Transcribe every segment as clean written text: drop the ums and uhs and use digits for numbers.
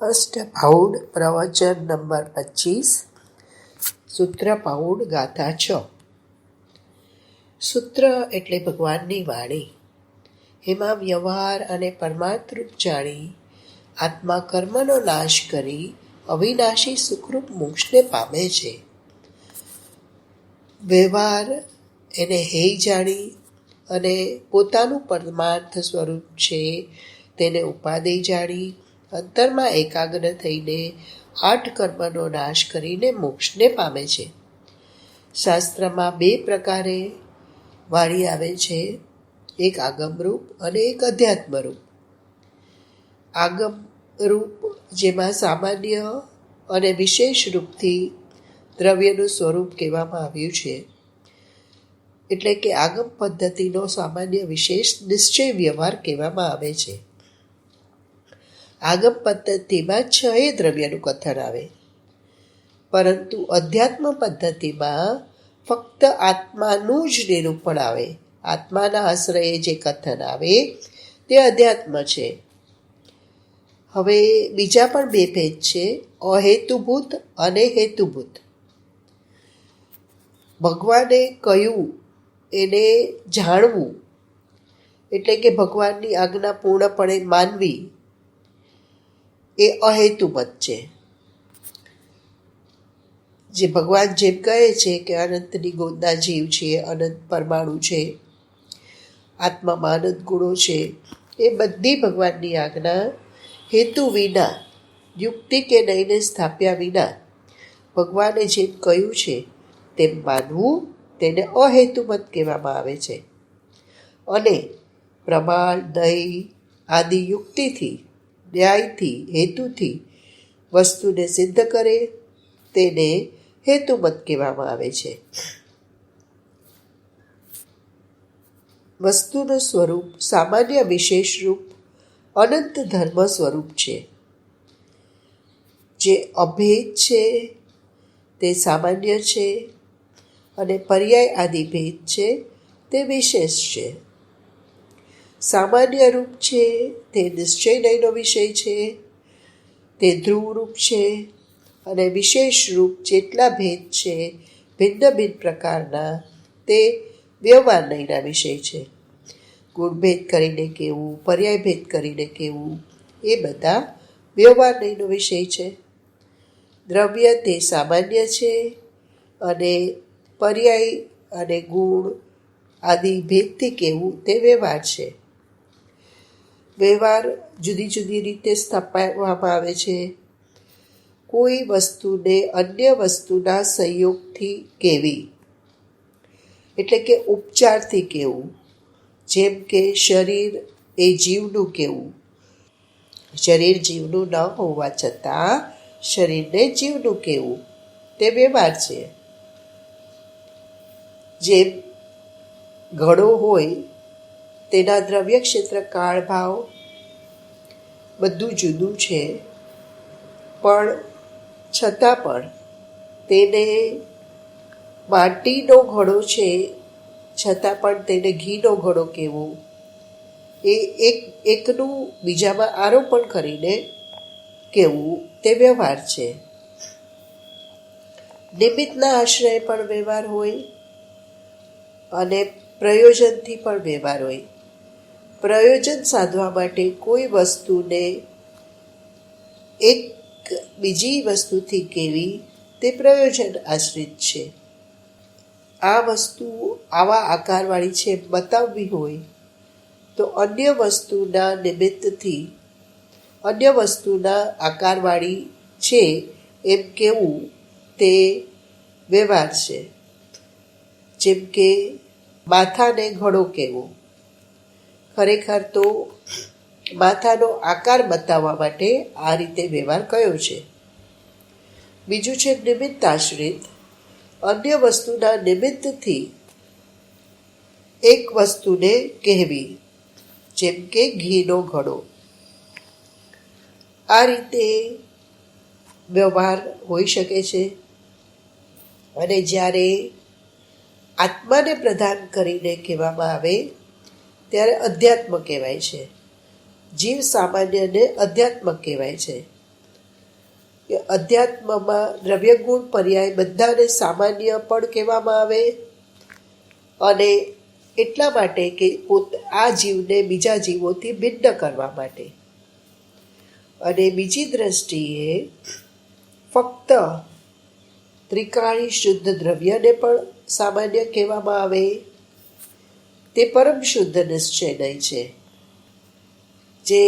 અષ્ટપૌડ પ્રવચન નંબર 25 સૂત્રપૌડ ગાથા 6. સૂત્ર એટલે ભગવાનની વાણી. એમાં વ્યવહાર અને પરમાર્થરૂપ જાણી આત્મા કર્મનો નાશ કરી અવિનાશી સુખરૂપ મોક્ષને પામે છે. વ્યવહાર એને હેય જાણી અને પોતાનું પરમાર્થ સ્વરૂપ છે તેને ઉપાદેય જાણી અંતરમાં એકાગ્ર થઈને 8 કર્મનો નાશ કરીને મોક્ષને પામે છે. શાસ્ત્રમાં 2 પ્રકારે વાણી આવે છે, એક આગમરૂપ અને એક અધ્યાત્મરૂપ. આગમરૂપ જેમાં સામાન્ય અને વિશેષ રૂપથી દ્રવ્યનું સ્વરૂપ કહેવામાં આવ્યું છે, એટલે કે આગમ પદ્ધતિનો સામાન્ય વિશેષ નિશ્ચય વ્યવહાર કહેવામાં આવે છે. આગમ પદ્ધતિમાં 6 દ્રવ્યનું કથન આવે, પરંતુ અધ્યાત્મ પદ્ધતિમાં ફક્ત આત્માનું જ નિરૂપણ આવે. આત્માના આશ્રયે જે કથન આવે તે અધ્યાત્મ છે. હવે બીજા પણ 2 ભેદ છે, અહેતુભૂત અને હેતુભૂત. ભગવાને કહ્યું એને જાણવું એટલે કે ભગવાનની આજ્ઞા પૂર્ણપણે માનવી એ અહેતુમત છે. જે ભગવાન જેમ કહે છે કે અનંતની ગોદના જીવ છે, અનંત પરમાણુ છે, આત્મામાં અનંત ગુણો છે, એ બધી ભગવાનની આજ્ઞા હેતુ વિના, યુક્તિ કે નહીંને સ્થાપ્યા વિના ભગવાને જેમ કહ્યું છે તેમ માનવું તેને અહેતુમત કહેવામાં આવે છે. અને પ્રમાણ, દય આદિ યુક્તિથી, ન્યાયથી, હેતુથી વસ્તુને સિદ્ધ કરે તેને હેતુમત કહેવામાં આવે છે. વસ્તુનું સ્વરૂપ સામાન્ય વિશેષ રૂપ અનંત ધર્મ સ્વરૂપ છે. જે અભેદ છે તે સામાન્ય છે અને પર્યાય આદિ ભેદ છે તે વિશેષ છે. સામાન્ય રૂપ છે તે નિશ્ચય નયનો વિષય છે, તે ધ્રુવ રૂપ છે, અને વિશેષ રૂપ જેટલા ભેદ છે ભિન્ન ભિન્ન પ્રકારના તે વ્યવહાર નયના વિષય છે. ગુણભેદ કરીને કેવું, પર્યાય ભેદ કરીને કેવું, એ બધા વ્યવહાર નયનો વિષય છે. દ્રવ્ય તે સામાન્ય છે અને પર્યાય અને ગુણ આદિ ભેદથી કેવું તે વ્યવહાર છે. વ્યવહાર જુદી જુદી રીતે સ્થાપવામાં આવે છે. કોઈ વસ્તુને અન્ય વસ્તુના સંયોગથી કહેવી એટલે કે ઉપચારથી કહેવું. જેમ કે શરીર એ જીવનું કહેવું, શરીર જીવનું ન હોવા છતાં શરીરને જીવનું કહેવું તે વ્યવહાર છે. જેમ ઘડો હોય તેના દ્રવ્ય ક્ષેત્ર કાળ ભાવ બધું જુદું છે, પણ છતાં પણ તેને માટીનો ઘડો છે છતાં પણ તેને ઘીનો ઘડો કહેવો, એ એકનું બીજામાં આરોપણ કરીને કહેવું તે વ્યવહાર છે. નિમિત્તના આશ્રય પણ વ્યવહાર હોય અને પ્રયોજનથી પણ વ્યવહાર હોય. પ્રયોજન સાધવા માટે કોઈ વસ્તુને એક બીજી વસ્તુથી કહેવી તે પ્રયોજન આશ્રિત છે. આ વસ્તુ આવા આકારવાળી છે બતાવવી હોય તો અન્ય વસ્તુના નિમિત્તથી અન્ય વસ્તુના આકારવાળી છે એમ કહેવું તે વ્યવહાર છે. જેમ કે માથાને ઘડો કહેવો, ખરેખર તો માથાનો આકાર બતાવવા માટે આ રીતે વ્યવહાર કયો છે. બીજું છે નિમિત્ત આશ્રિત, અન્ય વસ્તુના નિમિત્તથી એક વસ્તુને કહેવી, જેમ કે ઘીનો ઘડો. આ રીતે વ્યવહાર હોઈ શકે છે. અને જ્યારે આત્માને પ્રદાન કરીને કહેવામાં આવે ત્યારે અધ્યાત્મ કહેવાય છે. જીવ સામાન્યને અધ્યાત્મ કહેવાય છે. કે અધ્યાત્મમાં દ્રવ્યગુણ પર્યાય બધાને સામાન્ય પણ કહેવામાં આવે, અને એટલા માટે કે આ જીવને બીજા જીવોથી ભિન્ન કરવા માટે. અને બીજી દ્રષ્ટિએ ફક્ત ત્રિકાળી શુદ્ધ દ્રવ્યને પણ સામાન્ય કહેવામાં આવે. તે પરમ શુદ્ધ નિશ્ચય છે, જે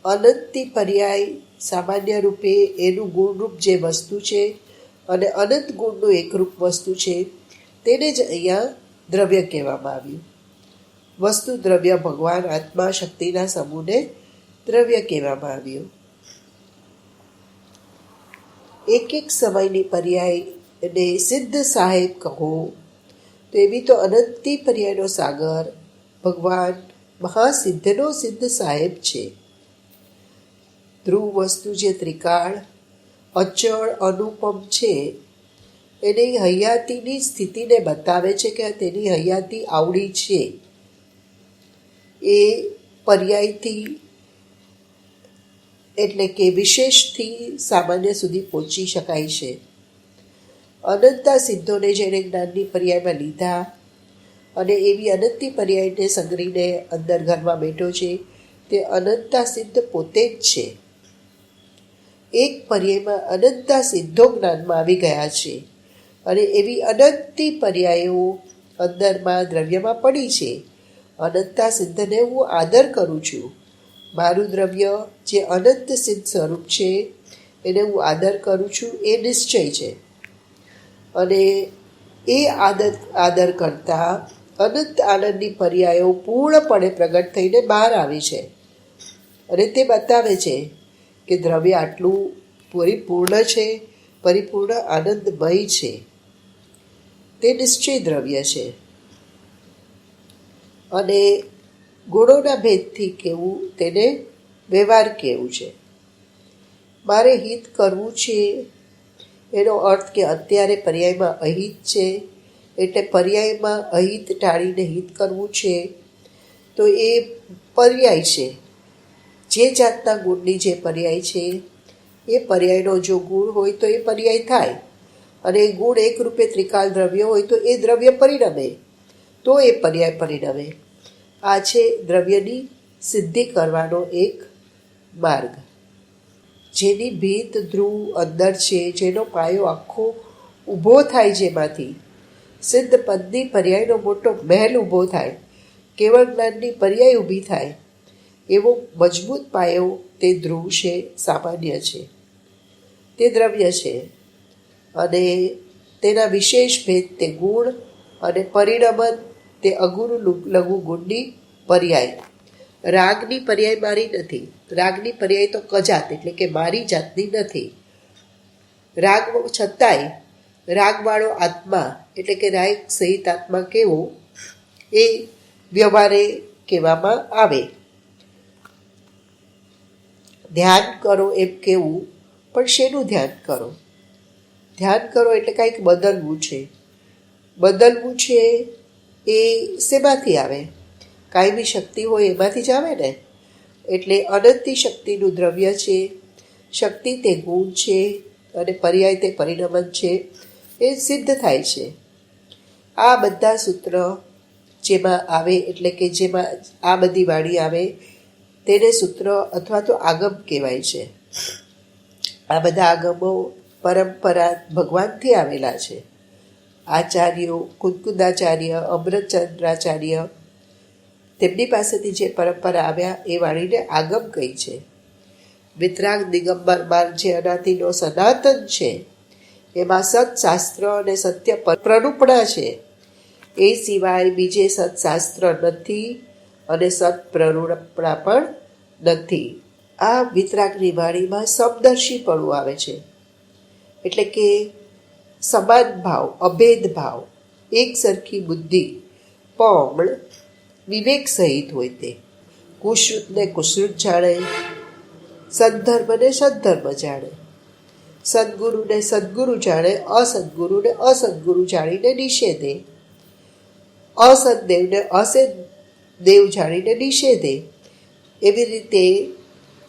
અનંતી પર્યાય સામાન્ય રૂપે એનું ગુણરૂપ જે વસ્તુ છે અને અનંત ગુણનું એકરૂપ વસ્તુ છે તેને જ અહીંયા દ્રવ્ય કહેવામાં આવ્યું. વસ્તુ દ્રવ્ય ભગવાન આત્મા શક્તિના સમૂહને દ્રવ્ય કહેવામાં આવ્યું. એક એક સમયની પર્યાયને સિદ્ધ સાહેબ કહો તો એવી તો અનંતી પર્યાયનો સાગર ભગવાન મહાસિદ્ધનો સિદ્ધ સાહેબ છે. ધ્રુવ વસ્તુ જે ત્રિકાળ અચળ અનુપમ છે એની હયાતીની સ્થિતિને બતાવે છે કે તેની હયાતી આવડી છે. એ પર્યાયથી એટલે કે વિશેષથી સામાન્ય સુધી પહોંચી શકાય છે. અનંતા સિદ્ધોને જેણે જ્ઞાનની પર્યાયમાં લીધા અને એવી અનંતી પર્યાયને સંગ્રહીને અંદર ઘરમાં બેઠો છે, તે અનંતા સિદ્ધ પોતે જ છે. એક પર્યાયમાં અનંતા સિદ્ધો જ્ઞાનમાં આવી ગયા છે અને એવી અનંતી પર્યાયો અંદરમાં દ્રવ્યમાં પડી છે. અનંતા સિદ્ધને હું આદર કરું છું. મારું દ્રવ્ય જે અનંત સિદ્ધ સ્વરૂપ છે એને હું આદર કરું છું, એ નિશ્ચય છે. અને એ આદર કરતાં અનંત આનંદની પર્યાયો પૂર્ણપણે પ્રગટ થઈને બહાર આવી છે અને તે બતાવે છે કે દ્રવ્ય આટલું પરિપૂર્ણ છે, પરિપૂર્ણ આનંદમય છે. તે નિશ્ચય દ્રવ્ય છે. અને ગુણોના ભેદથી કેવું તેને વ્યવહાર કેવું છે. મારે હિત કરવું છે એનો અર્થ કે અત્યારે પર્યાયમાં અહિત છે, એટલે પર્યાયમાં અહિત ટાળીને હિત કરવું છે, તો એ પર્યાય છે. જે જાતના ગુણની જે પર્યાય છે એ પર્યાયનો જો ગુણ હોય તો એ પર્યાય થાય, અને એ ગુણ એક રૂપે ત્રિકાળ દ્રવ્ય હોય તો એ દ્રવ્ય પરિણમે, તો એ પર્યાય પરિણમે. આ છે દ્રવ્યની સિદ્ધિ કરવાનો એક માર્ગ. જેની ભીત ધ્રુવ અંદર છે, જેનો પાયો આખો ઊભો થાય, જેમાંથી સિદ્ધ પદની પર્યાયનો મોટો મહેલ ઊભો થાય, કેવળ જ્ઞાનની પર્યાય ઊભી થાય, એવો મજબૂત પાયો તે ધ્રુવ છે, સામાન્ય છે, તે દ્રવ્ય છે. અને તેના વિશેષ ભેદ તે ગુણ અને પરિણમન તે અગુરુ લઘુ ગુણની પર્યાય. રાગની પર્યાય મારી નથી. રાગની પર્યાય તો કજાત એટલે કે મારી જાતની નથી. રાગ છતાંય રાગવાળો આત્મા એટલે કે રાગ સહિત આત્મા કેવો એ વ્યવહારે કહેવામાં આવે. ધ્યાન કરો એમ કેવું, પણ શેનું ધ્યાન કરો? ધ્યાન કરો એટલે કાંઈક બદલવું છે. બદલવું છે એ શેમાંથી આવે? કાયમી શક્તિ હોય એમાંથી જ આવે ને. એટલે અનંતી શક્તિનું દ્રવ્ય છે, શક્તિ તે ગુણ છે અને પર્યાય તે પરિણમન છે, એ સિદ્ધ થાય છે. આ બધા સૂત્ર જેમાં આવે એટલે કે જેમાં આ બધી વાણી આવે તેને સૂત્ર અથવા તો આગમ કહેવાય છે. આ બધા આગમો પરંપરા ભગવાનથી આવેલા છે. આચાર્યો કુદકુદાચાર્ય, અમૃતચંદ્રાચાર્ય, તેમની પાસેથી જે પરંપરા આવ્યા એ વાણીને આગમ કહી છે. વિતરાગ દિગંબર માર્ગ જે અનાદિનો સનાતન છે, એમાં સત્શાસ્ત્ર અને સત્ય પ્રરૂપણા છે. એ સિવાય બીજે સત્શાસ્ત્ર નથી અને સત્પ્રરૂપણા પણ નથી. આ વિતરાગની વાણીમાં સમદર્શીપણું આવે છે, એટલે કે સમાન ભાવ, અભેદ ભાવ, એક સરખી બુદ્ધિ, પણ વિવેક સહિત હોય. તે કુશ્રુતને કુશ્રુત જાણે, સદ્ધર્મને સદ્ધર્મ જાણે, સદગુરુને સદગુરુ જાણે, અસદગુરુને અસદગુરુ જાણીને નિષેધે, અસદદેવને અસદેવ જાણીને નિષેધે. એવી રીતે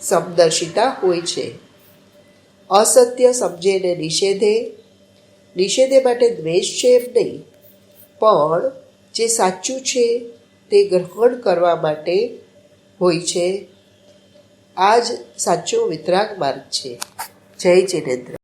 સમદર્શિતા હોય છે. અસત્ય સમજે ને નિષેધે. નિષેધે માટે દ્વેષ છે એમ નહીં, પણ જે સાચું છે તે ગ્રહણ કરવા માટે હોય છે. આ જ સાચો વિતરાગ માર્ગ છે. જય જિનેન્દ્ર.